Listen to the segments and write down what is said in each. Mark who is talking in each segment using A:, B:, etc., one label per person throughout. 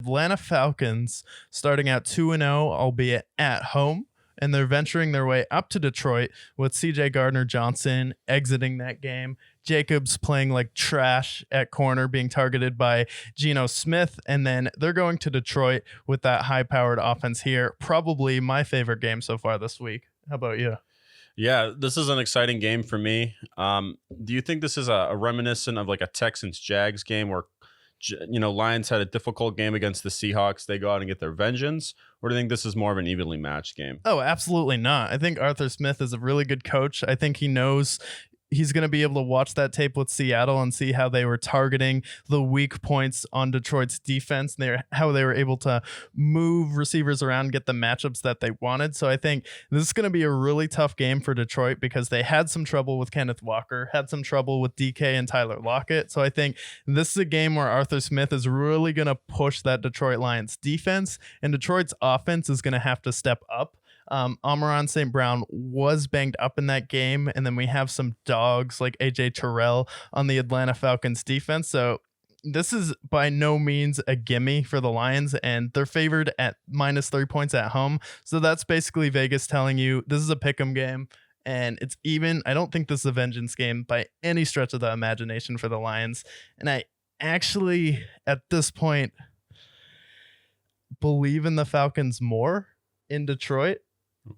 A: Atlanta Falcons starting out 2-0, albeit at home. And they're venturing their way up to Detroit with CJ Gardner-Johnson exiting that game. Jacobs playing like trash at corner, being targeted by Geno Smith. And then they're going to Detroit with that high-powered offense here. Probably my favorite game so far this week. How about you?
B: Yeah, this is an exciting game for me. Do you think this is a reminiscent of like a Texans-Jags game where Lions had a difficult game against the Seahawks? They go out and get their vengeance? Or do you think this is more of an evenly matched game?
A: Oh, absolutely not. I think Arthur Smith is a really good coach. I think he knows he's going to be able to watch that tape with Seattle and see how they were targeting the weak points on Detroit's defense, and how they were able to move receivers around, get the matchups that they wanted. So I think this is going to be a really tough game for Detroit because they had some trouble with Kenneth Walker, had some trouble with DK and Tyler Lockett. So I think this is a game where Arthur Smith is really going to push that Detroit Lions defense, and Detroit's offense is going to have to step up. Amon-Ra St. Brown was banged up in that game, and then we have some dogs like AJ Terrell on the Atlanta Falcons defense. So this is by no means a gimme for the Lions, and they're favored at -3 points at home. So that's basically Vegas telling you this is a pick'em game, and it's even. I don't think this is a vengeance game by any stretch of the imagination for the Lions. And I actually, at this point, believe in the Falcons more in Detroit.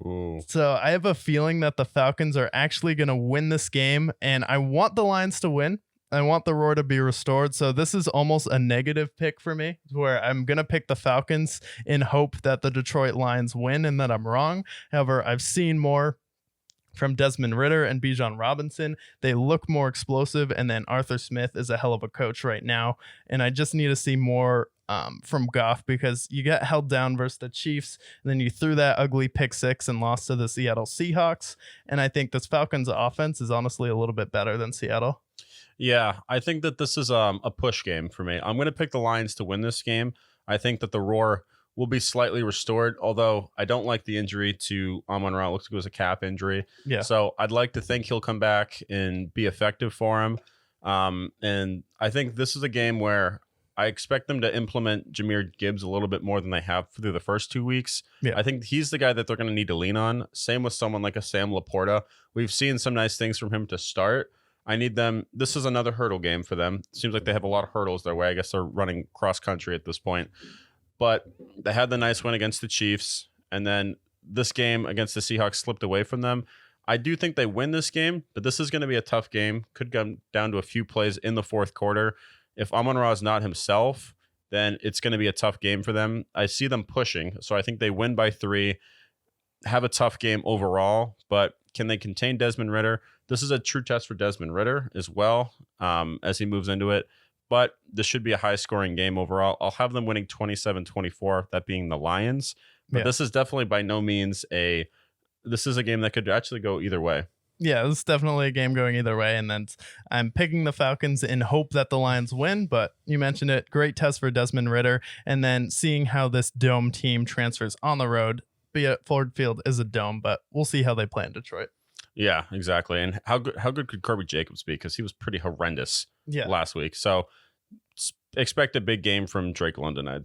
B: Ooh.
A: So I have a feeling that the Falcons are actually going to win this game, and I want the Lions to win. I want the roar to be restored. So this is almost a negative pick for me, where I'm going to pick the Falcons in hope that the Detroit Lions win and that I'm wrong. However, I've seen more from Desmond Ridder and Bijan Robinson. They look more explosive, and then Arthur Smith is a hell of a coach right now, and I just need to see more from Goff, because you got held down versus the Chiefs, and then you threw that ugly pick six and lost to the Seattle Seahawks. And I think this Falcons offense is honestly a little bit better than Seattle.
B: Yeah, I think that this is a push game for me. I'm going to pick the Lions to win this game. I think that the roar will be slightly restored, although I don't like the injury to Amon-Ra. It looks like it was a calf injury.
A: Yeah.
B: So I'd like to think he'll come back and be effective for him. And I think this is a game where I expect them to implement Jahmyr Gibbs a little bit more than they have through the first 2 weeks.
A: Yeah.
B: I think he's the guy that they're going to need to lean on. Same with someone like a Sam Laporta. We've seen some nice things from him to start. I need them. This is another hurdle game for them. Seems like they have a lot of hurdles their way. I guess they're running cross country at this point. But they had the nice win against the Chiefs, and then this game against the Seahawks slipped away from them. I do think they win this game, but this is going to be a tough game. Could come down to a few plays in the fourth quarter. If Amon-Ra is not himself, then it's going to be a tough game for them. I see them pushing, so I think they win by 3, have a tough game overall, but can they contain Desmond Ridder? This is a true test for Desmond Ridder as well, as he moves into it. But this should be a high-scoring game overall. I'll have them winning 27-24, that being the Lions. But This is definitely by no means this is a game that could actually go either way.
A: Yeah, this is definitely a game going either way. And then I'm picking the Falcons in hope that the Lions win. But you mentioned it. Great test for Desmond Ridder. And then seeing how this dome team transfers on the road. Be it Ford Field is a dome, but we'll see how they play in Detroit.
B: Yeah, exactly. And how good could Kirby Jacobs be? Because he was pretty horrendous last week. So expect a big game from Drake London, I'd say.